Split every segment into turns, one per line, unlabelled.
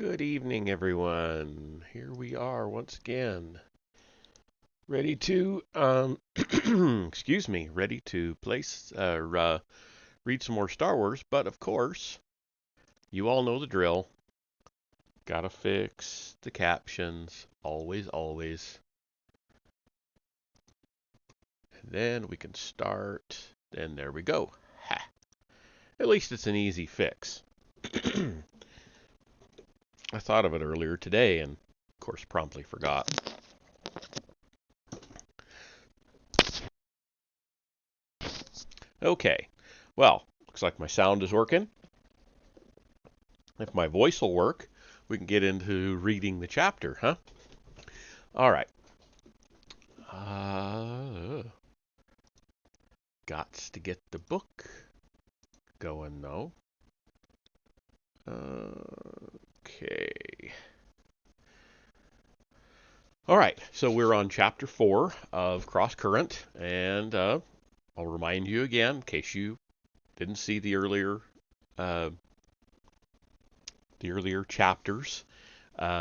Good evening, everyone. Here we are once again, ready to, excuse me, ready to read some more Star Wars. But of course, you all know the drill. Gotta fix the captions, always, always. And then we can start. And there we go. Ha! At least it's an easy fix. I thought of it earlier today, and of course, promptly forgot. Okay, well, looks like my sound is working. If my voice will work, we can get into reading the chapter, huh? All right. Gots to get the book going, though. Okay. All right, so we're on chapter 4 of Crosscurrent, and I'll remind you again, in case you didn't see the earlier chapters.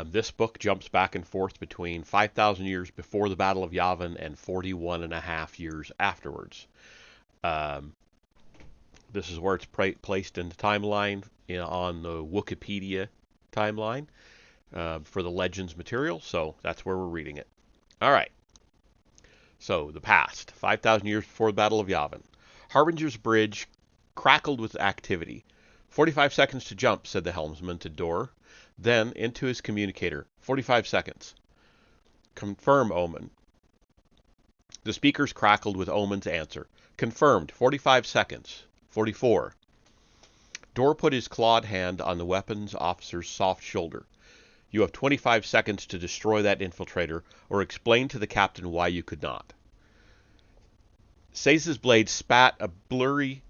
This book jumps back and forth between 5,000 years before the Battle of Yavin and 41 and a half years afterwards. This is where it's placed in the timeline on the Wikipedia timeline for the Legends material, so that's where we're reading it. All right. So, the past, 5,000 years before the Battle of Yavin. Harbinger's bridge crackled with activity. 45 seconds to jump, said the helmsman to Dor. Then, into his communicator. 45 seconds. Confirm, Omen. The speakers crackled with Omen's answer. Confirmed. 45 seconds. 44. Dor put his clawed hand on the weapons officer's soft shoulder. You have 25 seconds to destroy that infiltrator, or explain to the captain why you could not. Saz's blade spat a blurry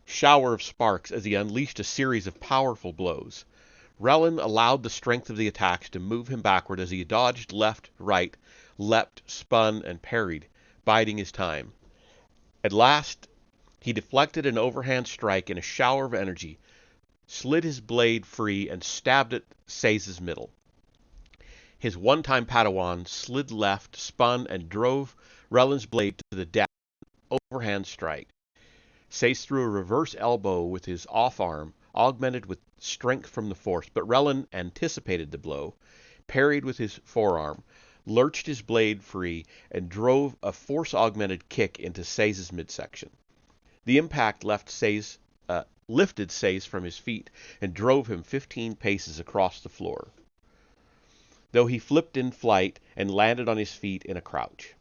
shower of sparks as he unleashed a series of powerful blows. Relin allowed the strength of the attacks to move him backward as he dodged left, right, leapt, spun, and parried, biding his time. At last, he deflected an overhand strike in a shower of energy, slid his blade free, and stabbed at Saz's middle. His one-time Padawan slid left, spun, and drove Relin's blade to the deck with an overhand strike. Saz threw a reverse elbow with his off arm, augmented with strength from the Force, but Relin anticipated the blow, parried with his forearm, lurched his blade free, and drove a Force-augmented kick into Saz's midsection. The impact lifted Saz from his feet and drove him 15 paces across the floor, though he flipped in flight and landed on his feet in a crouch.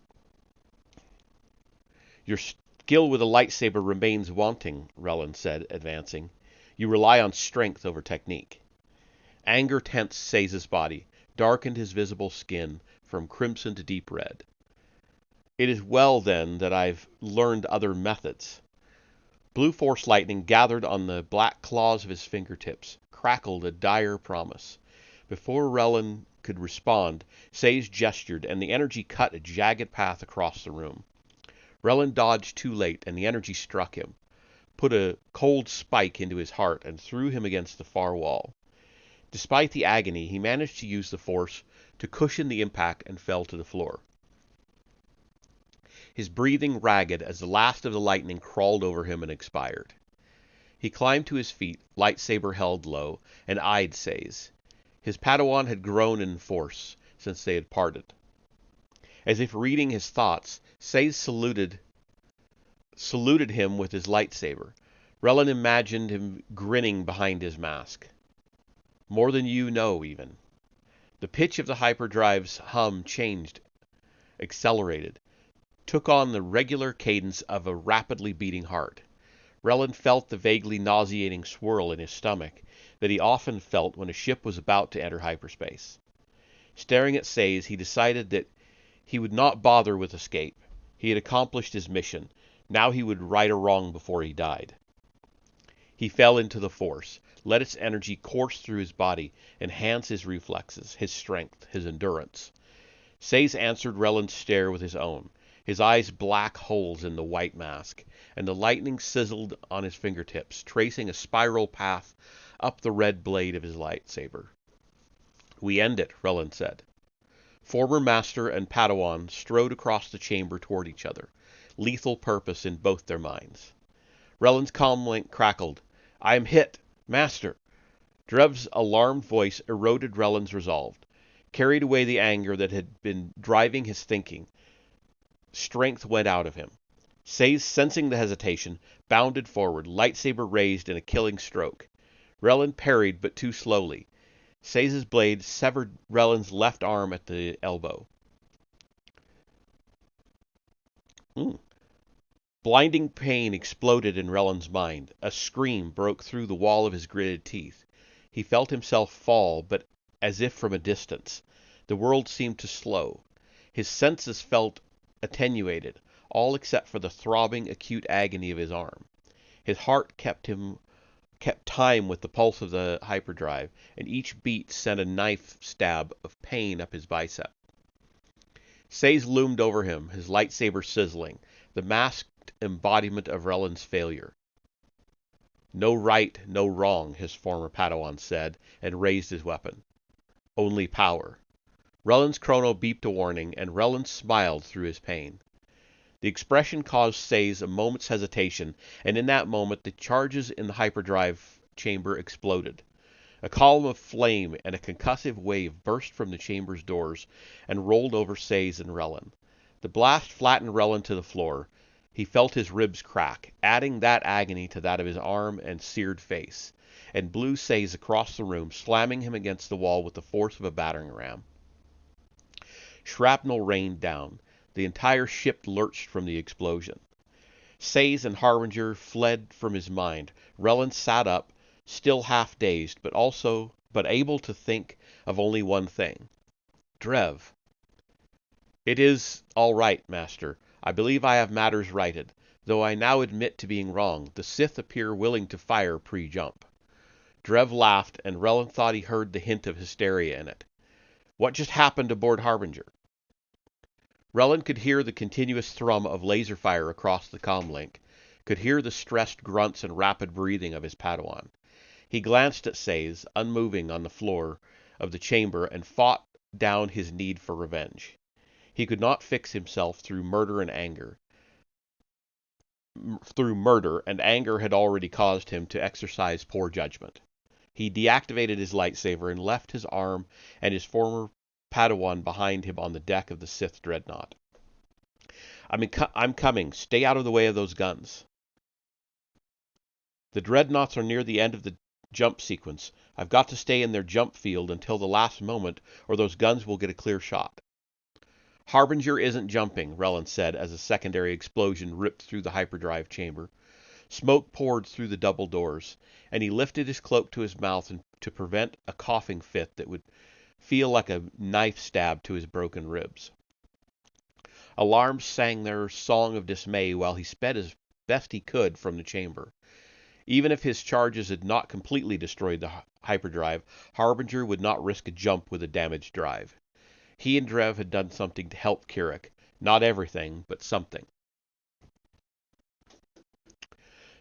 Your skill with a lightsaber remains wanting, Relin said, advancing. You rely on strength over technique. Anger tensed Saz's body, darkened his visible skin from crimson to deep red. It is well, then, that I've learned other methods. Blue Force lightning gathered on the black claws of his fingertips, crackled a dire promise. Before Relin could respond, Saz gestured, and the energy cut a jagged path across the room. Relin dodged too late, and the energy struck him, put a cold spike into his heart, and threw him against the far wall. Despite the agony, he managed to use the Force to cushion the impact and fell to the floor, his breathing ragged as the last of the lightning crawled over him and expired. He climbed to his feet, lightsaber held low, and eyed Saz. His Padawan had grown in force since they had parted. As if reading his thoughts, Saz saluted him with his lightsaber. Relin imagined him grinning behind his mask. More than you know, even. The pitch of the hyperdrive's hum changed, accelerated, took on the regular cadence of a rapidly beating heart. Relin felt the vaguely nauseating swirl in his stomach that he often felt when a ship was about to enter hyperspace. Staring at Saz, he decided that he would not bother with escape. He had accomplished his mission. Now he would right a wrong before he died. He fell into the Force, let its energy course through his body, enhance his reflexes, his strength, his endurance. Saz answered Relin's stare with his own, his eyes black holes in the white mask, and the lightning sizzled on his fingertips, tracing a spiral path up the red blade of his lightsaber. We end it, Relin said. Former master and Padawan strode across the chamber toward each other, lethal purpose in both their minds. Relin's comlink crackled. I am hit, master. Drev's alarmed voice eroded Relin's resolve, carried away the anger that had been driving his thinking. Strength went out of him. Seize, sensing the hesitation, bounded forward, lightsaber raised in a killing stroke. Relin parried, but too slowly. Seiz's blade severed Relin's left arm at the elbow. Blinding pain exploded in Relin's mind. A scream broke through the wall of his gritted teeth. He felt himself fall, but as if from a distance. The world seemed to slow. His senses felt attenuated, all except for the throbbing, acute agony of his arm. His heart kept time with the pulse of the hyperdrive, and each beat sent a knife stab of pain up his bicep. Seize loomed over him, his lightsaber sizzling, the masked embodiment of Relin's failure. No right, no wrong, his former Padawan said, and raised his weapon. Only power. Relin's chrono beeped a warning, and Relin smiled through his pain. The expression caused Seize a moment's hesitation, and in that moment the charges in the hyperdrive chamber exploded. A column of flame and a concussive wave burst from the chamber's doors and rolled over Seize and Relin. The blast flattened Relin to the floor. He felt his ribs crack, adding that agony to that of his arm and seared face, and blew Seize across the room, slamming him against the wall with the force of a battering ram. Shrapnel rained down. The entire ship lurched from the explosion. Seize and Harbinger fled from his mind. Relin sat up, still half dazed, but able to think of only one thing. Drev. It is all right, master. I believe I have matters righted, though I now admit to being wrong. The Sith appear willing to fire pre-jump. Drev laughed, and Relin thought he heard the hint of hysteria in it. What just happened aboard Harbinger? Relin could hear the continuous thrum of laser fire across the comlink, could hear the stressed grunts and rapid breathing of his Padawan. He glanced at Seize, unmoving on the floor of the chamber, and fought down his need for revenge. He could not fix himself through murder, and anger had already caused him to exercise poor judgment. He deactivated his lightsaber and left his arm and his former Padawan behind him on the deck of the Sith dreadnought. I'm coming. Stay out of the way of those guns. The dreadnoughts are near the end of the jump sequence. I've got to stay in their jump field until the last moment, or those guns will get a clear shot. Harbinger isn't jumping, Relin said as a secondary explosion ripped through the hyperdrive chamber. Smoke poured through the double doors, and he lifted his cloak to his mouth to prevent a coughing fit that would feel like a knife stab to his broken ribs. Alarms sang their song of dismay while he sped as best he could from the chamber. Even if his charges had not completely destroyed the hyperdrive, Harbinger would not risk a jump with a damaged drive. He and Drev had done something to help Kirik. Not everything, but something.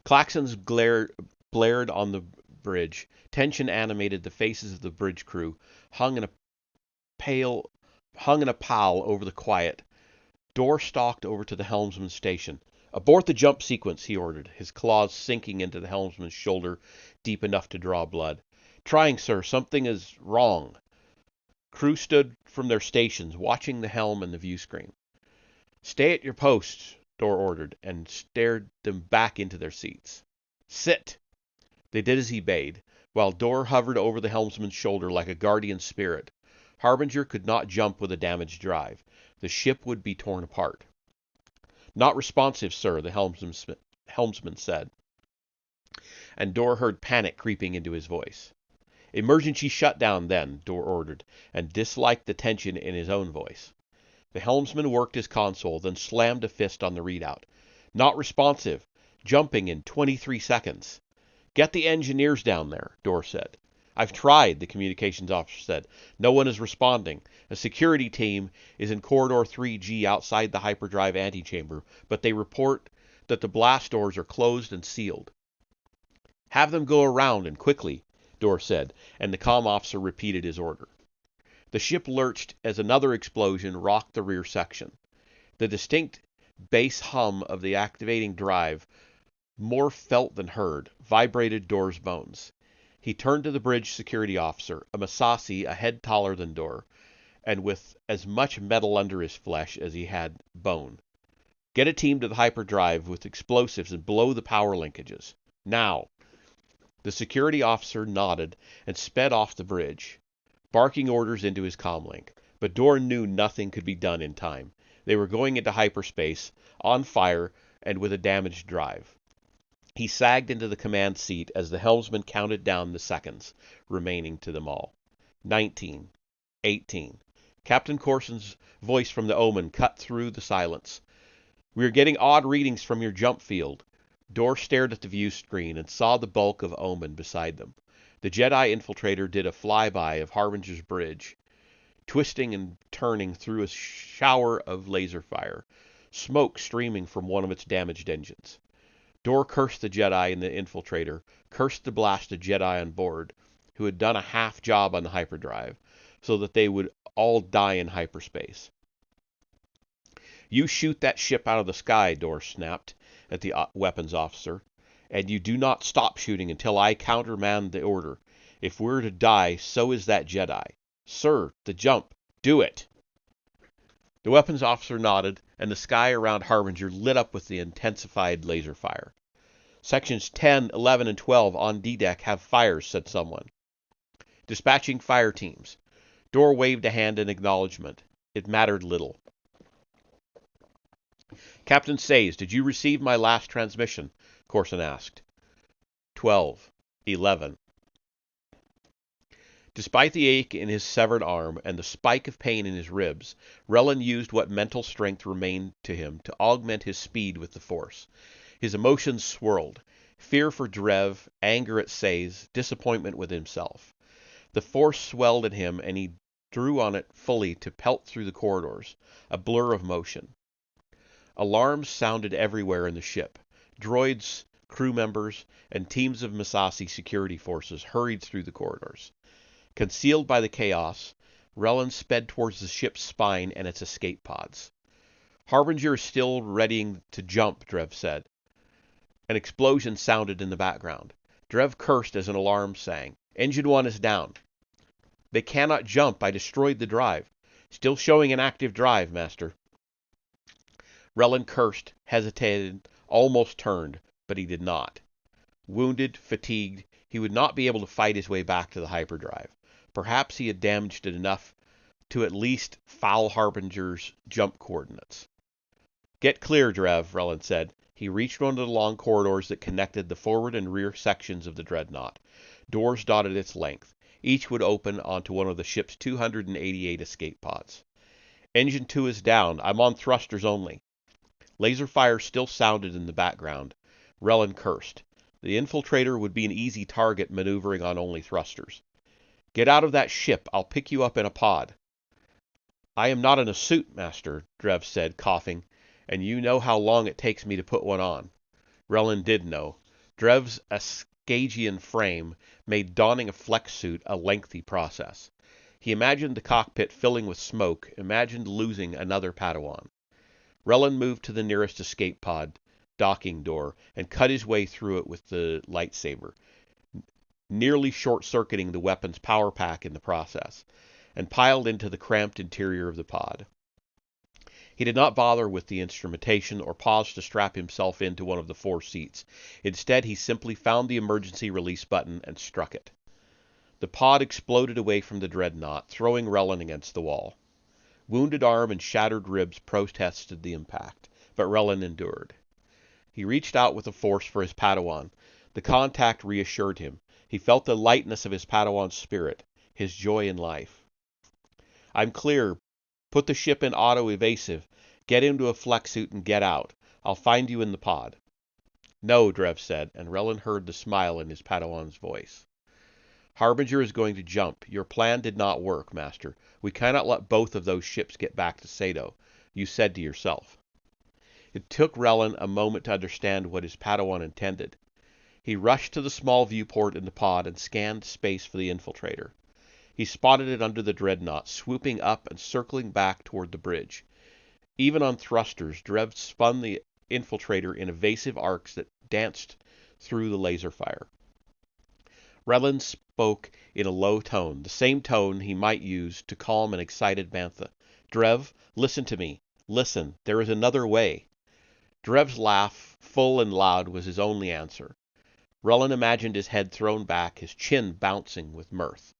Klaxons blared on the bridge. Tension animated the faces of the bridge crew, hung in a pall over the quiet. Dor stalked over to the helmsman's station. Abort the jump sequence, he ordered, his claws sinking into the helmsman's shoulder deep enough to draw blood. Trying, sir. Something is wrong. Crew stood from their stations, watching the helm and the view screen. Stay at your posts, Dor ordered, and stared them back into their seats. Sit! They did as he bade, while Dor hovered over the helmsman's shoulder like a guardian spirit. Harbinger could not jump with a damaged drive. The ship would be torn apart. Not responsive, sir, the helmsman said. And Dor heard panic creeping into his voice. Emergency shutdown, then, Dor ordered, and disliked the tension in his own voice. The helmsman worked his console, then slammed a fist on the readout. Not responsive. Jumping in 23 seconds. Get the engineers down there, Dor said. I've tried, the communications officer said. No one is responding. A security team is in Corridor 3G outside the hyperdrive antechamber, but they report that the blast doors are closed and sealed. Have them go around, and quickly, Dor said, and the comm officer repeated his order. The ship lurched as another explosion rocked the rear section. The distinct bass hum of the activating drive, more felt than heard, vibrated Dor's bones. He turned to the bridge security officer, a Masashi a head taller than Dor, and with as much metal under his flesh as he had bone. Get a team to the hyperdrive with explosives and blow the power linkages. Now! The security officer nodded and sped off the bridge, barking orders into his comlink. But Dor knew nothing could be done in time. They were going into hyperspace, on fire, and with a damaged drive. He sagged into the command seat as the helmsman counted down the seconds remaining to them all. 19. 18. Captain Corson's voice from the Omen cut through the silence. "We are getting odd readings from your jump field." Dor stared at the view screen and saw the bulk of Omen beside them. The Jedi infiltrator did a flyby of Harbinger's bridge, twisting and turning through a shower of laser fire, smoke streaming from one of its damaged engines. Dor cursed the Jedi and the infiltrator, cursed the blasted Jedi on board, who had done a half job on the hyperdrive, so that they would all die in hyperspace. "You shoot that ship out of the sky," Dor snapped at the weapons officer, "and you do not stop shooting until I countermand the order. If we're to die, so is that Jedi. Sir, the jump. Do it!" The weapons officer nodded, and the sky around Harbinger lit up with the intensified laser fire. "Sections 10, 11, and 12 on D-deck have fires," said someone. "Dispatching fire teams." Dor waved a hand in acknowledgement. It mattered little. "Captain Sayes, did you receive my last transmission?" Corson asked. 12. 11. Despite the ache in his severed arm and the spike of pain in his ribs, Relin used what mental strength remained to him to augment his speed with the Force. His emotions swirled. Fear for Drev, anger at Sayes, disappointment with himself. The Force swelled in him, and he drew on it fully to pelt through the corridors, a blur of motion. Alarms sounded everywhere in the ship. Droids, crew members, and teams of Masashi security forces hurried through the corridors. Concealed by the chaos, Relin sped towards the ship's spine and its escape pods. "Harbinger is still readying to jump," Drev said. An explosion sounded in the background. Drev cursed as an alarm sang. "Engine 1 is down." "They cannot jump. I destroyed the drive." "Still showing an active drive, Master." Relin cursed, hesitated, almost turned, but he did not. Wounded, fatigued, he would not be able to fight his way back to the hyperdrive. Perhaps he had damaged it enough to at least foul Harbinger's jump coordinates. "Get clear, Drev," Relin said. He reached one of the long corridors that connected the forward and rear sections of the dreadnought. Doors dotted its length. Each would open onto one of the ship's 288 escape pods. "Engine 2 is down. I'm on thrusters only." Laser fire still sounded in the background. Relin cursed. The infiltrator would be an easy target maneuvering on only thrusters. "Get out of that ship. I'll pick you up in a pod." "I am not in a suit, Master," Drev said, coughing, "and you know how long it takes me to put one on." Relin did know. Drev's Ascagian frame made donning a flex suit a lengthy process. He imagined the cockpit filling with smoke, imagined losing another Padawan. Relin moved to the nearest escape pod docking door and cut his way through it with the lightsaber, nearly short-circuiting the weapon's power pack in the process, and piled into the cramped interior of the pod. He did not bother with the instrumentation or pause to strap himself into one of the 4 seats. Instead, he simply found the emergency release button and struck it. The pod exploded away from the dreadnought, throwing Relin against the wall. Wounded arm and shattered ribs protested the impact, but Relin endured. He reached out with the Force for his Padawan. The contact reassured him. He felt the lightness of his Padawan's spirit, his joy in life. "I'm clear. Put the ship in auto-evasive. Get into a flex suit and get out. I'll find you in the pod." "No," Drev said, and Relin heard the smile in his Padawan's voice. "Harbinger is going to jump. Your plan did not work, Master. We cannot let both of those ships get back to Sado. You said to yourself." It took Relin a moment to understand what his Padawan intended. He rushed to the small viewport in the pod and scanned space for the infiltrator. He spotted it under the dreadnought, swooping up and circling back toward the bridge. Even on thrusters, Drev spun the infiltrator in evasive arcs that danced through the laser fire. Relin spoke in a low tone, the same tone he might use to calm an excited Bantha. "Drev, listen to me. Listen, there is another way." Drev's laugh, full and loud, was his only answer. Relin imagined his head thrown back, his chin bouncing with mirth.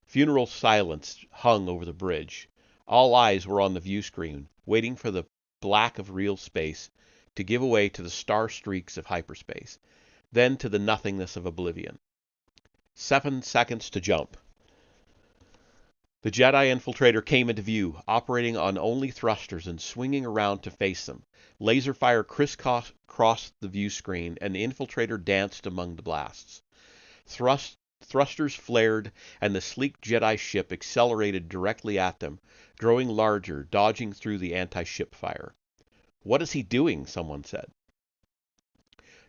Funeral silence hung over the bridge. All eyes were on the view screen, waiting for the black of real space to give way to the star streaks of hyperspace, then to the nothingness of oblivion. 7 seconds to jump. The Jedi infiltrator came into view, operating on only thrusters and swinging around to face them. Laser fire crisscrossed the view screen, and the infiltrator danced among the blasts. Thrusters flared, and the sleek Jedi ship accelerated directly at them, growing larger, dodging through the anti-ship fire. "What is he doing?" someone said.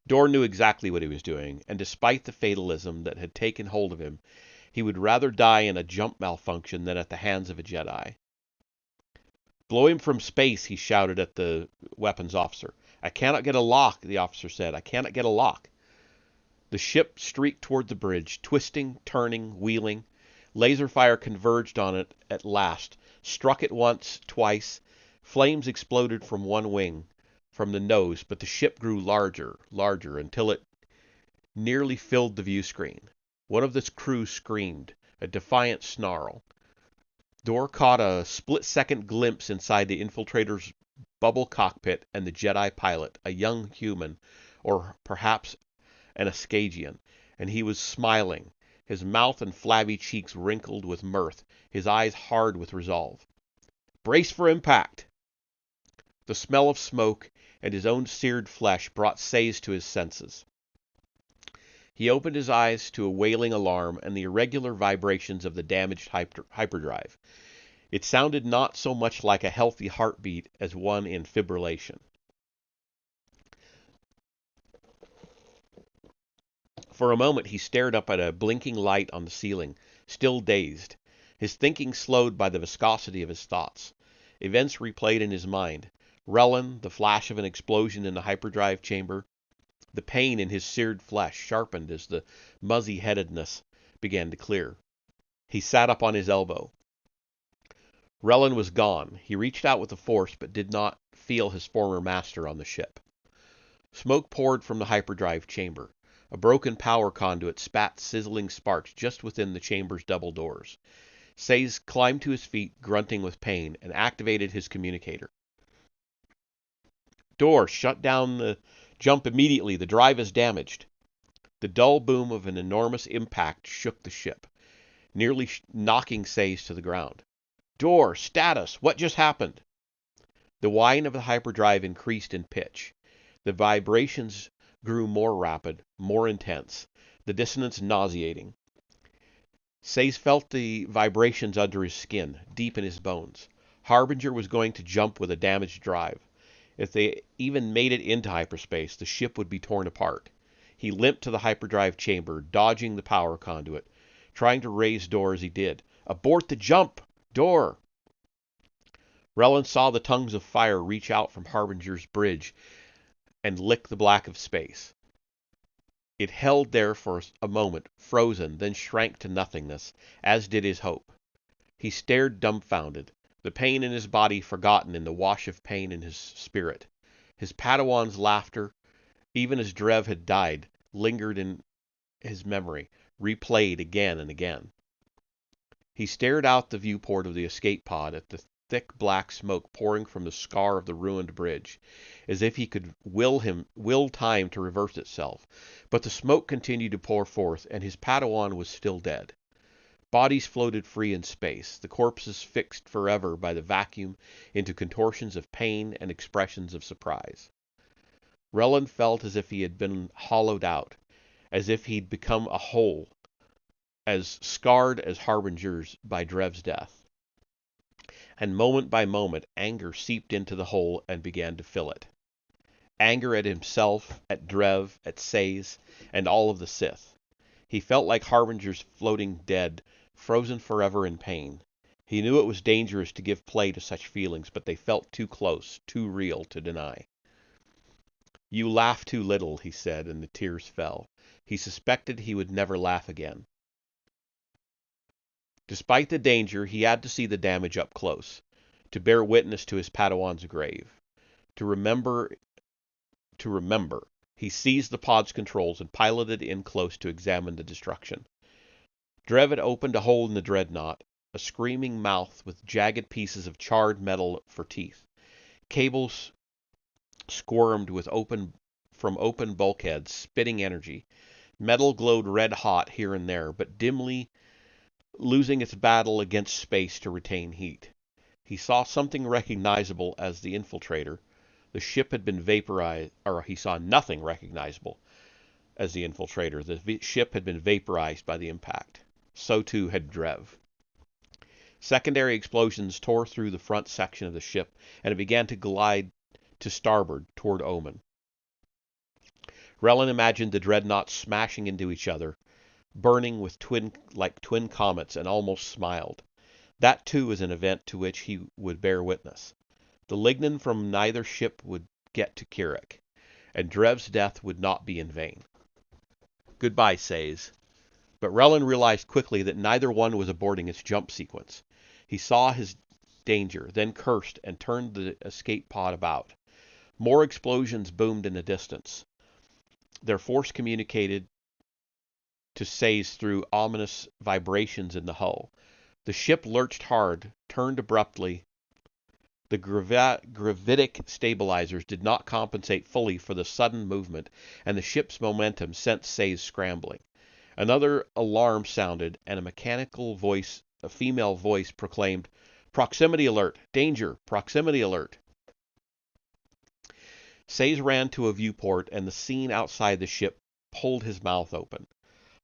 Dor knew exactly what he was doing, and despite the fatalism that had taken hold of him, he would rather die in a jump malfunction than at the hands of a Jedi. "Blow him from space," he shouted at the weapons officer. "I cannot get a lock," the officer said. "I cannot get a lock." The ship streaked toward the bridge, twisting, turning, wheeling. Laser fire converged on it at last, struck it once, twice. Flames exploded from one wing, from the nose, but the ship grew larger, until it nearly filled the view screen. One of the crew screamed, a defiant snarl. Dor caught a split-second glimpse inside the infiltrator's bubble cockpit and the Jedi pilot, a young human, or perhaps an Askagian, and he was smiling, his mouth and flabby cheeks wrinkled with mirth, his eyes hard with resolve. "Brace for impact!" The smell of smoke and his own seared flesh brought Sayes to his senses. He opened his eyes to a wailing alarm and the irregular vibrations of the damaged hyperdrive. It sounded not so much like a healthy heartbeat as one in fibrillation. For a moment he stared up at a blinking light on the ceiling, still dazed. His thinking slowed by the viscosity of his thoughts. Events replayed in his mind. Relin, the flash of an explosion in the hyperdrive chamber. The pain in his seared flesh sharpened as the muzzy-headedness began to clear. He sat up on his elbow. Relin was gone. He reached out with the Force, but did not feel his former master on the ship. Smoke poured from the hyperdrive chamber. A broken power conduit spat sizzling sparks just within the chamber's double doors. Sayes climbed to his feet, grunting with pain, and activated his communicator. "Dor, shut down the jump immediately. The drive is damaged." The dull boom of an enormous impact shook the ship, nearly knocking Sayes to the ground. "Dor, status! What just happened?" The whine of the hyperdrive increased in pitch. The vibrations grew more rapid, more intense, the dissonance nauseating. Sayes felt the vibrations under his skin, deep in his bones. Harbinger was going to jump with a damaged drive. If they even made it into hyperspace, the ship would be torn apart. He limped to the hyperdrive chamber, dodging the power conduit, trying to raise Dor as he did. "Abort the jump! Dor!" Relin saw the tongues of fire reach out from Harbinger's bridge and lick the black of space. It held there for a moment, frozen, then shrank to nothingness, as did his hope. He stared dumbfounded, the pain in his body forgotten in the wash of pain in his spirit. His Padawan's laughter, even as Drev had died, lingered in his memory, replayed again and again. He stared out the viewport of the escape pod at the thick black smoke pouring from the scar of the ruined bridge, as if he could will time to reverse itself. But the smoke continued to pour forth, and his Padawan was still dead. Bodies floated free in space, the corpses fixed forever by the vacuum into contortions of pain and expressions of surprise. Relin felt as if he had been hollowed out, as if he'd become a hole, as scarred as Harbinger's by Drev's death. And moment by moment, anger seeped into the hole and began to fill it. Anger at himself, at Drev, at Sayes, and all of the Sith. He felt like Harbinger's floating dead frozen forever in pain. He knew it was dangerous to give play to such feelings, but they felt too close, too real to deny. "You laugh too little," he said, and the tears fell. He suspected he would never laugh again. Despite the danger, he had to see the damage up close, to bear witness to his Padawan's grave. To remember. He seized the pod's controls and piloted in close to examine the destruction. Drev had opened a hole in the dreadnought, a screaming mouth with jagged pieces of charred metal for teeth. Cables squirmed from open bulkheads, spitting energy. Metal glowed red hot here and there, but dimly, losing its battle against space to retain heat. He saw something recognizable as the infiltrator. The ship had been vaporized, or he saw nothing recognizable as the infiltrator. The ship had been vaporized by the impact. So too had Drev. Secondary explosions tore through the front section of the ship, and it began to glide to starboard toward Omen. Relin imagined the dreadnoughts smashing into each other, burning with like twin comets, and almost smiled. That too is an event to which he would bear witness. The lignin from neither ship would get to Kirik, and Drev's death would not be in vain. Goodbye, Says. But Relin realized quickly that neither one was aborting its jump sequence. He saw his danger, then cursed and turned the escape pod about. More explosions boomed in the distance. Their force communicated to Says through ominous vibrations in the hull. The ship lurched hard, turned abruptly. The gravitic stabilizers did not compensate fully for the sudden movement, and the ship's momentum sent Says scrambling. Another alarm sounded, and a female voice proclaimed, "Proximity alert! Danger! Proximity alert!" Says ran to a viewport, and the scene outside the ship pulled his mouth open.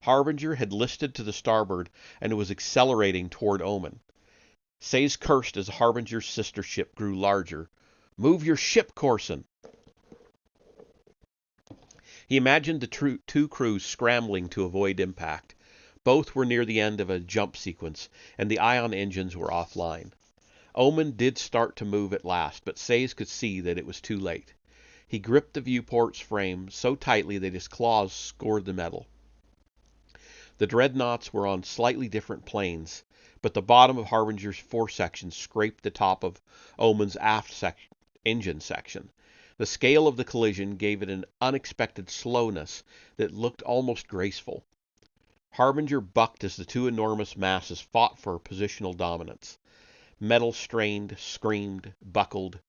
Harbinger had listed to the starboard and was accelerating toward Omen. Says cursed as Harbinger's sister ship grew larger. "Move your ship, Corson!" He imagined the two crews scrambling to avoid impact. Both were near the end of a jump sequence, and the ion engines were offline. Omen did start to move at last, but Says could see that it was too late. He gripped the viewport's frame so tightly that his claws scored the metal. The dreadnoughts were on slightly different planes, but the bottom of Harbinger's foresection scraped the top of Omen's aft engine section. The scale of the collision gave it an unexpected slowness that looked almost graceful. Harbinger bucked as the two enormous masses fought for positional dominance. Metal strained, screamed, buckled,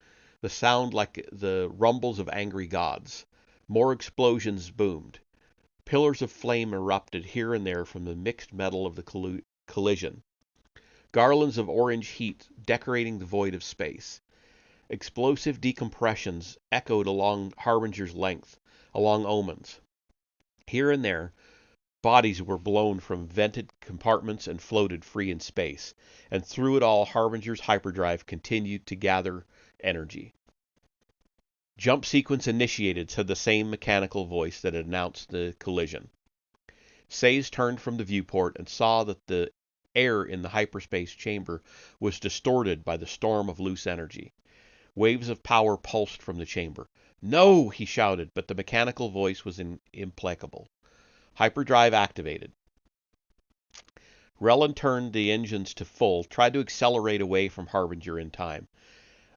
the sound like the rumbles of angry gods. More explosions boomed. Pillars of flame erupted here and there from the mixed metal of the collision. Garlands of orange heat decorating the void of space. Explosive decompressions echoed along Harbinger's length, along Omen's. Here and there, bodies were blown from vented compartments and floated free in space, and through it all Harbinger's hyperdrive continued to gather energy. "Jump sequence initiated," said the same mechanical voice that had announced the collision. Says turned from the viewport and saw that the air in the hyperspace chamber was distorted by the storm of loose energy. Waves of power pulsed from the chamber. "No!" he shouted, but the mechanical voice was implacable. "Hyperdrive activated." Relin turned the engines to full, tried to accelerate away from Harbinger in time.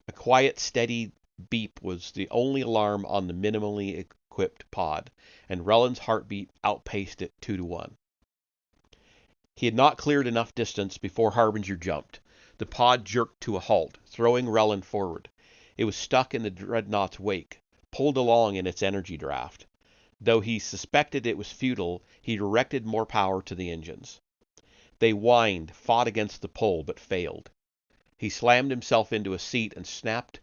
A quiet, steady beep was the only alarm on the minimally equipped pod, and Relin's heartbeat outpaced it 2-1. He had not cleared enough distance before Harbinger jumped. The pod jerked to a halt, throwing Relin forward. It was stuck in the dreadnought's wake, pulled along in its energy draft. Though he suspected it was futile, he directed more power to the engines. They whined, fought against the pull, but failed. He slammed himself into a seat and snapped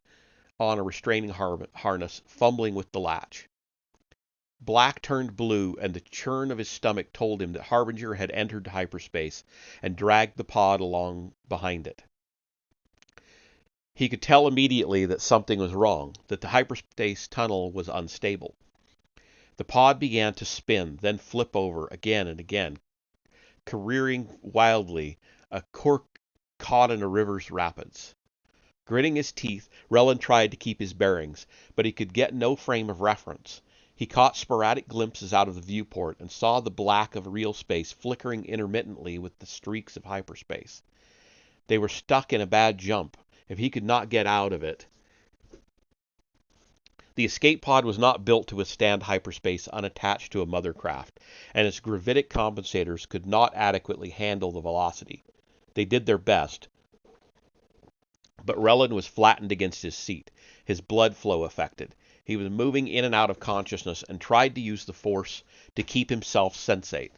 on a restraining harness, fumbling with the latch. Black turned blue, and the churn of his stomach told him that Harbinger had entered hyperspace and dragged the pod along behind it. He could tell immediately that something was wrong, that the hyperspace tunnel was unstable. The pod began to spin, then flip over again and again, careering wildly, a cork caught in a river's rapids. Gritting his teeth, Relin tried to keep his bearings, but he could get no frame of reference. He caught sporadic glimpses out of the viewport and saw the black of real space flickering intermittently with the streaks of hyperspace. They were stuck in a bad jump. If he could not get out of it... The escape pod was not built to withstand hyperspace unattached to a mothercraft, and its gravitic compensators could not adequately handle the velocity. They did their best, but Relin was flattened against his seat, his blood flow affected. He was moving in and out of consciousness and tried to use the force to keep himself sensate.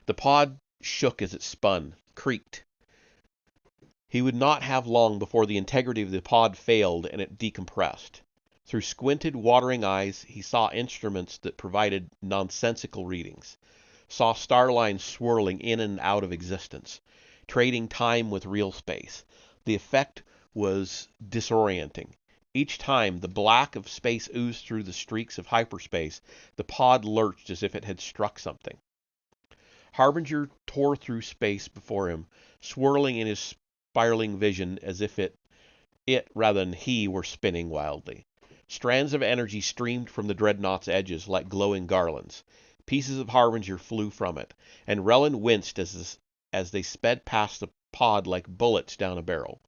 The pod shook as it spun, creaked. He would not have long before the integrity of the pod failed and it decompressed. Through squinted, watering eyes, he saw instruments that provided nonsensical readings, saw star lines swirling in and out of existence, trading time with real space. The effect was disorienting. Each time the black of space oozed through the streaks of hyperspace, the pod lurched as if it had struck something. Harbinger tore through space before him, swirling in his spiraling vision as if it rather than he were spinning wildly. Strands of energy streamed from the dreadnought's edges like glowing garlands. Pieces of Harbinger flew from it, and Relin winced as they sped past the pod like bullets down a barrel.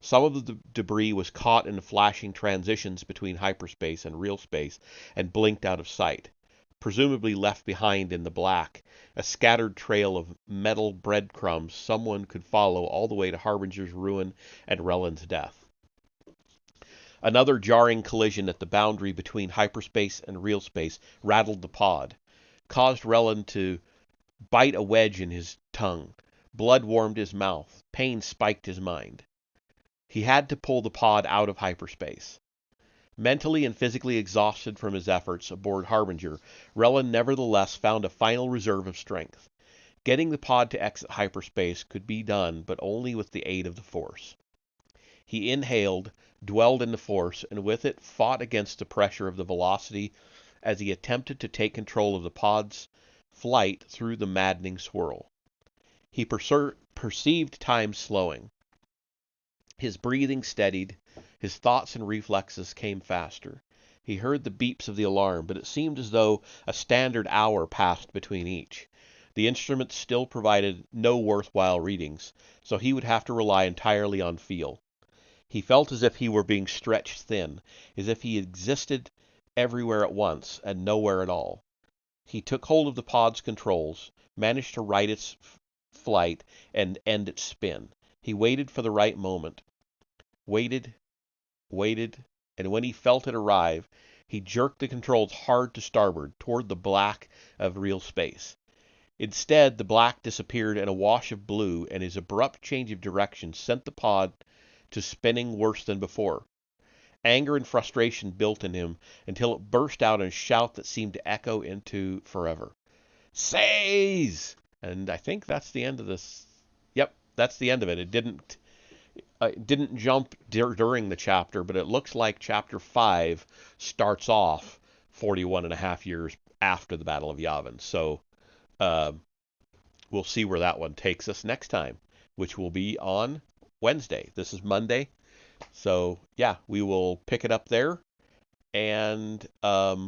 Some of the debris was caught in the flashing transitions between hyperspace and real space and blinked out of sight, presumably left behind in the black, a scattered trail of metal breadcrumbs someone could follow all the way to Harbinger's ruin and Relin's death. Another jarring collision at the boundary between hyperspace and real space rattled the pod, caused Relin to bite a wedge in his tongue. Blood warmed his mouth. Pain spiked his mind. He had to pull the pod out of hyperspace. Mentally and physically exhausted from his efforts aboard Harbinger, Relin nevertheless found a final reserve of strength. Getting the pod to exit hyperspace could be done, but only with the aid of the Force. He inhaled, dwelled in the Force, and with it fought against the pressure of the velocity as he attempted to take control of the pod's flight through the maddening swirl. He perceived time slowing. His breathing steadied. His thoughts and reflexes came faster. He heard the beeps of the alarm, but it seemed as though a standard hour passed between each. The instruments still provided no worthwhile readings, so he would have to rely entirely on feel. He felt as if he were being stretched thin, as if he existed everywhere at once and nowhere at all. He took hold of the pod's controls, managed to right its flight and end its spin. He waited for the right moment. Waited, and when he felt it arrive, he jerked the controls hard to starboard, toward the black of real space. Instead, the black disappeared in a wash of blue, and his abrupt change of direction sent the pod to spinning worse than before. Anger and frustration built in him until it burst out in a shout that seemed to echo into forever. Says! And I think that's the end of this. Yep, that's the end of it. It didn't jump during the chapter, but it looks like chapter 5 starts off 41 and a half years after the Battle of Yavin. So we'll see where that one takes us next time, which will be on Wednesday. This is Monday. So, yeah, we will pick it up there. And I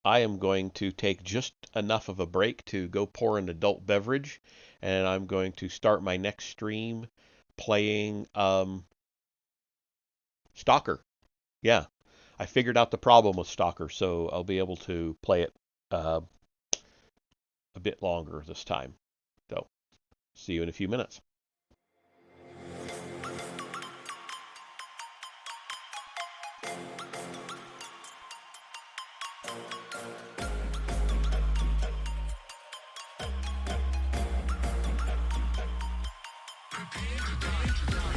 am going to take just enough of a break to go pour an adult beverage. And I'm going to start my next stream playing Stalker. Yeah, I figured out the problem with Stalker, so I'll be able to play it a bit longer this time. So, see you in a few minutes.
Prepare to die.